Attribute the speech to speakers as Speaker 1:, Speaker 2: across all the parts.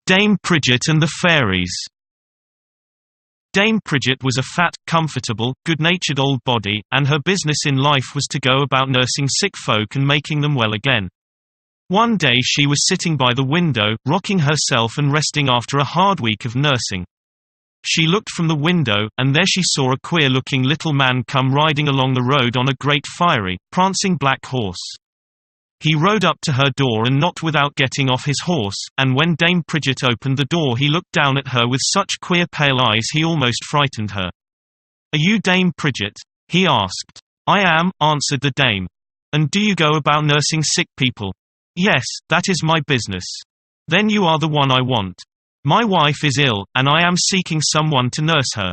Speaker 1: Dame Pridgett and the Fairies. Dame Pridgett was a fat, comfortable, good-natured old body, and her business in life was to go about nursing sick folk and making them well again. One day she was sitting by the window, rocking herself and resting after a hard week of nursing. She looked from the window, and there she saw a queer-looking little man come riding along the road on a great fiery, prancing black horse. He rode up to her door and knocked without getting off his horse, and when Dame Pridgett opened the door he looked down at her with such queer pale eyes he almost frightened her. "Are you Dame Pridgett?" he asked. "I am," answered the dame. "And do you go about nursing sick people?" "Yes, that is my business." "Then you are the one I want. My wife is ill, and I am seeking someone to nurse her."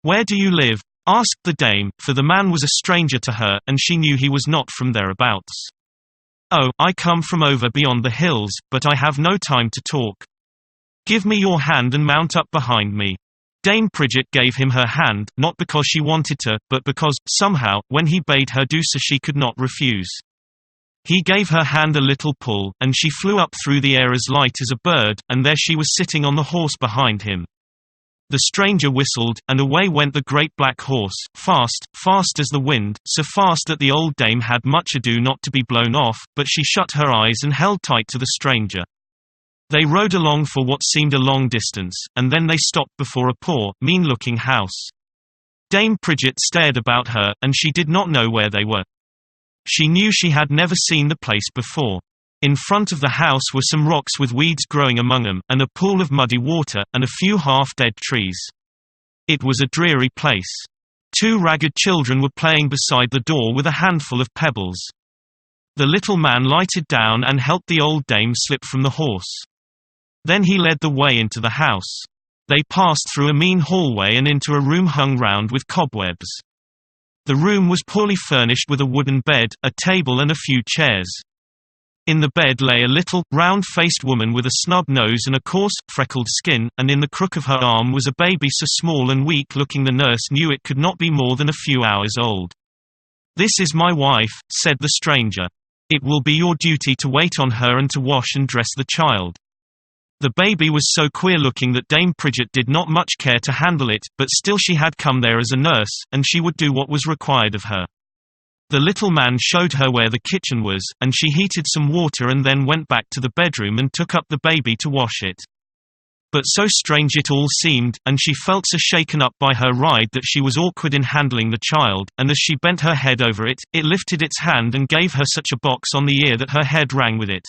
Speaker 1: "Where do you live?" asked the dame, for the man was a stranger to her, and she knew he was not from thereabouts. "Oh, I come from over beyond the hills, but I have no time to talk." "Give me your hand and mount up behind me." Dame Pridgett gave him her hand, not because she wanted to, but because, somehow, when he bade her do so she could not refuse. He gave her hand a little pull, and she flew up through the air as light as a bird, and there she was sitting on the horse behind him. The stranger whistled, and away went the great black horse, fast, fast as the wind, so fast that the old dame had much ado not to be blown off, but she shut her eyes and held tight to the stranger. They rode along for what seemed a long distance, and then they stopped before a poor, mean-looking house. Dame Pridgett stared about her, and she did not know where they were. She knew she had never seen the place before. In front of the house were some rocks with weeds growing among them, and a pool of muddy water, and a few half-dead trees. It was a dreary place. 2 ragged children were playing beside the door with a handful of pebbles. The little man lighted down and helped the old dame slip from the horse. Then he led the way into the house. They passed through a mean hallway and into a room hung round with cobwebs. The room was poorly furnished with a wooden bed, a table and a few chairs. In the bed lay a little, round-faced woman with a snub nose and a coarse, freckled skin, and in the crook of her arm was a baby so small and weak-looking the nurse knew it could not be more than a few hours old. "This is my wife," said the stranger. "It will be your duty to wait on her and to wash and dress the child." The baby was so queer-looking that Dame Pridgett did not much care to handle it, but still she had come there as a nurse, and she would do what was required of her. The little man showed her where the kitchen was, and she heated some water and then went back to the bedroom and took up the baby to wash it. But so strange it all seemed, and she felt so shaken up by her ride that she was awkward in handling the child, and as she bent her head over it, it lifted its hand and gave her such a box on the ear that her head rang with it.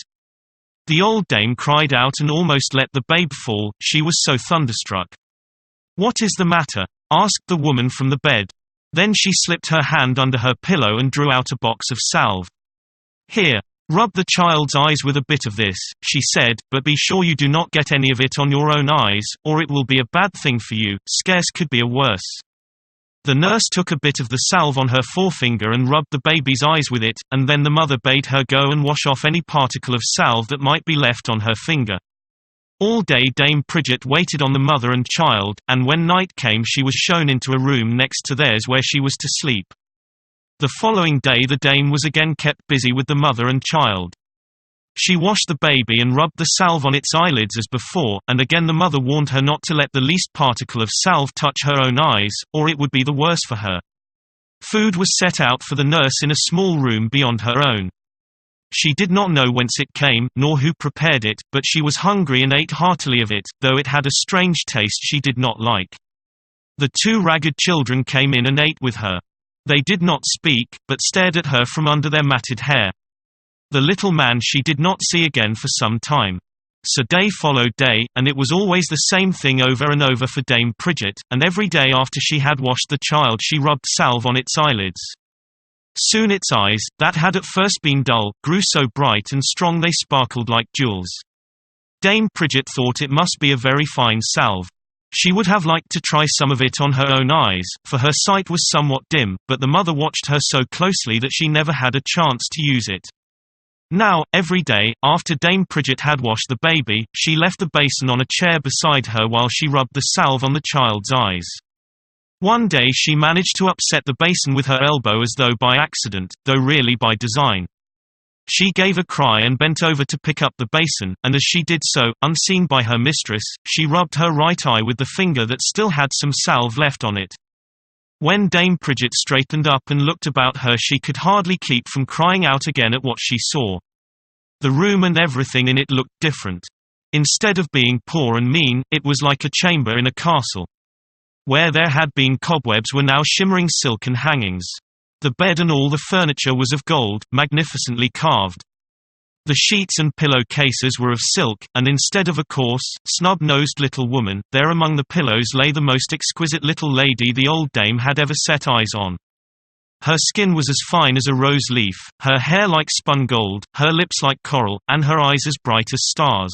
Speaker 1: The old dame cried out and almost let the babe fall, she was so thunderstruck. "What is the matter?" asked the woman from the bed. Then she slipped her hand under her pillow and drew out a box of salve. "Here. Rub the child's eyes with a bit of this," she said, "but be sure you do not get any of it on your own eyes, or it will be a bad thing for you, scarce could be a worse." The nurse took a bit of the salve on her forefinger and rubbed the baby's eyes with it, and then the mother bade her go and wash off any particle of salve that might be left on her finger. All day Dame Pridgett waited on the mother and child, and when night came she was shown into a room next to theirs where she was to sleep. The following day the dame was again kept busy with the mother and child. She washed the baby and rubbed the salve on its eyelids as before, and again the mother warned her not to let the least particle of salve touch her own eyes, or it would be the worse for her. Food was set out for the nurse in a small room beyond her own. She did not know whence it came, nor who prepared it, but she was hungry and ate heartily of it, though it had a strange taste she did not like. The 2 ragged children came in and ate with her. They did not speak, but stared at her from under their matted hair. The little man she did not see again for some time. So day followed day, and it was always the same thing over and over for Dame Pridgett, and every day after she had washed the child she rubbed salve on its eyelids. Soon its eyes, that had at first been dull, grew so bright and strong they sparkled like jewels. Dame Pridgett thought it must be a very fine salve. She would have liked to try some of it on her own eyes, for her sight was somewhat dim, but the mother watched her so closely that she never had a chance to use it. Now, every day, after Dame Pridgett had washed the baby, she left the basin on a chair beside her while she rubbed the salve on the child's eyes. One day she managed to upset the basin with her elbow as though by accident, though really by design. She gave a cry and bent over to pick up the basin, and as she did so, unseen by her mistress, she rubbed her right eye with the finger that still had some salve left on it. When Dame Pridgett straightened up and looked about her, she could hardly keep from crying out again at what she saw. The room and everything in it looked different. Instead of being poor and mean, it was like a chamber in a castle. Where there had been cobwebs were now shimmering silken hangings. The bed and all the furniture was of gold, magnificently carved. The sheets and pillow-cases were of silk, and instead of a coarse, snub-nosed little woman, there among the pillows lay the most exquisite little lady the old dame had ever set eyes on. Her skin was as fine as a rose leaf, her hair like spun gold, her lips like coral, and her eyes as bright as stars.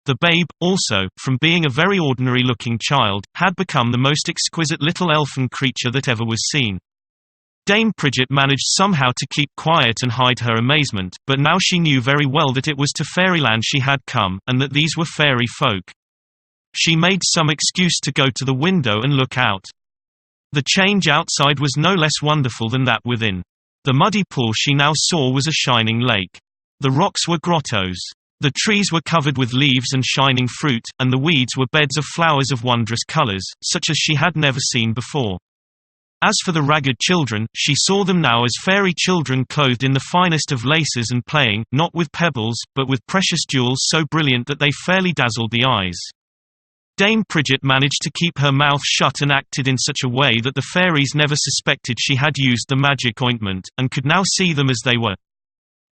Speaker 1: The babe, also, from being a very ordinary-looking child, had become the most exquisite little elfin creature that ever was seen. Dame Pridgett managed somehow to keep quiet and hide her amazement, but now she knew very well that it was to Fairyland she had come, and that these were fairy folk. She made some excuse to go to the window and look out. The change outside was no less wonderful than that within. The muddy pool she now saw was a shining lake. The rocks were grottos. The trees were covered with leaves and shining fruit, and the weeds were beds of flowers of wondrous colors, such as she had never seen before. As for the ragged children, she saw them now as fairy children clothed in the finest of laces and playing, not with pebbles, but with precious jewels so brilliant that they fairly dazzled the eyes. Dame Pridgett managed to keep her mouth shut and acted in such a way that the fairies never suspected she had used the magic ointment, and could now see them as they were.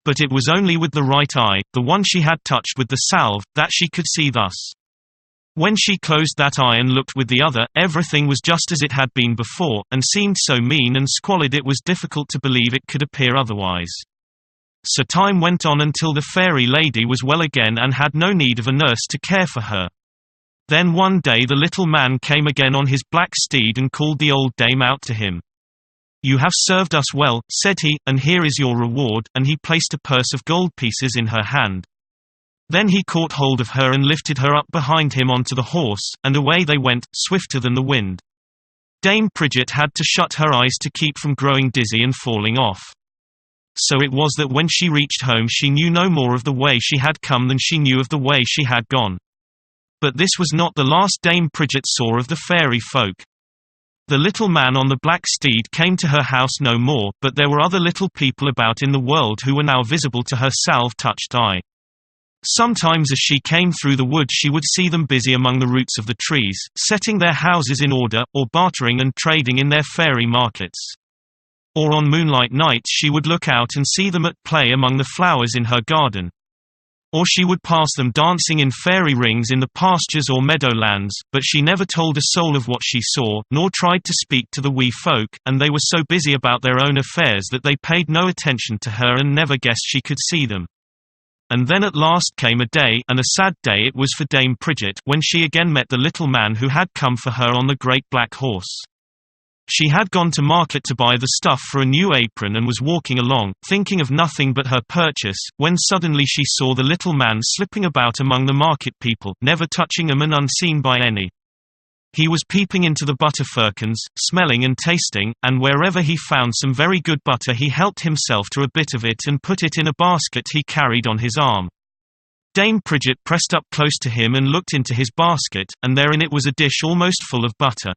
Speaker 1: But it was only with the right eye, the one she had touched with the salve, that she could see thus. When she closed that eye and looked with the other, everything was just as it had been before, and seemed so mean and squalid it was difficult to believe it could appear otherwise. So time went on until the fairy lady was well again and had no need of a nurse to care for her. Then one day the little man came again on his black steed and called the old dame out to him. "You have served us well," said he, "and here is your reward," and he placed a purse of gold pieces in her hand. Then he caught hold of her and lifted her up behind him onto the horse, and away they went, swifter than the wind. Dame Pridgett had to shut her eyes to keep from growing dizzy and falling off. So it was that when she reached home she knew no more of the way she had come than she knew of the way she had gone. But this was not the last Dame Pridgett saw of the fairy folk. The little man on the black steed came to her house no more, but there were other little people about in the world who were now visible to her salve-touched eye. Sometimes as she came through the wood she would see them busy among the roots of the trees, setting their houses in order, or bartering and trading in their fairy markets. Or on moonlight nights she would look out and see them at play among the flowers in her garden. Or she would pass them dancing in fairy rings in the pastures or meadowlands, but she never told a soul of what she saw, nor tried to speak to the wee folk, and they were so busy about their own affairs that they paid no attention to her and never guessed she could see them. And then at last came a day, and a sad day it was for Dame Pridgett, when she again met the little man who had come for her on the great black horse. She had gone to market to buy the stuff for a new apron and was walking along, thinking of nothing but her purchase, when suddenly she saw the little man slipping about among the market people, never touching them and unseen by any. He was peeping into the butter firkins, smelling and tasting, and wherever he found some very good butter he helped himself to a bit of it and put it in a basket he carried on his arm. Dame Pridgett pressed up close to him and looked into his basket, and therein it was a dish almost full of butter.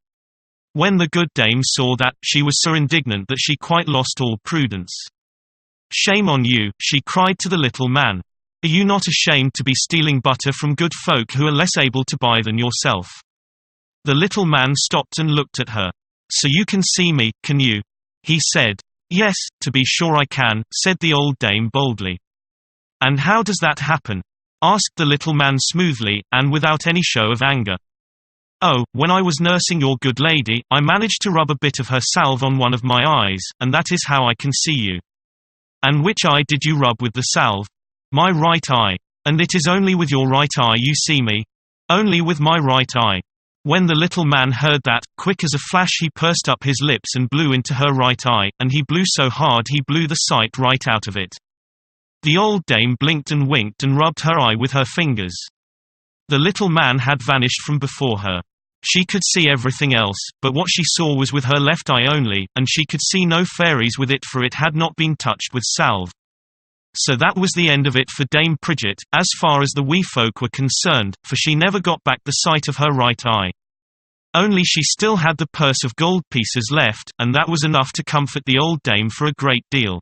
Speaker 1: When the good dame saw that, she was so indignant that she quite lost all prudence. "Shame on you," she cried to the little man. "Are you not ashamed to be stealing butter from good folk who are less able to buy than yourself?" The little man stopped and looked at her. "So you can see me, can you?" he said. "Yes, to be sure I can," said the old dame boldly. "And how does that happen?" asked the little man smoothly, and without any show of anger. "Oh, when I was nursing your good lady, I managed to rub a bit of her salve on one of my eyes, and that is how I can see you." "And which eye did you rub with the salve?" "My right eye." "And it is only with your right eye you see me?" "Only with my right eye." When the little man heard that, quick as a flash he pursed up his lips and blew into her right eye, and he blew so hard he blew the sight right out of it. The old dame blinked and winked and rubbed her eye with her fingers. The little man had vanished from before her. She could see everything else, but what she saw was with her left eye only, and she could see no fairies with it, for it had not been touched with salve. So that was the end of it for Dame Pridgett, as far as the wee folk were concerned, for she never got back the sight of her right eye. Only she still had the purse of gold pieces left, and that was enough to comfort the old dame for a great deal.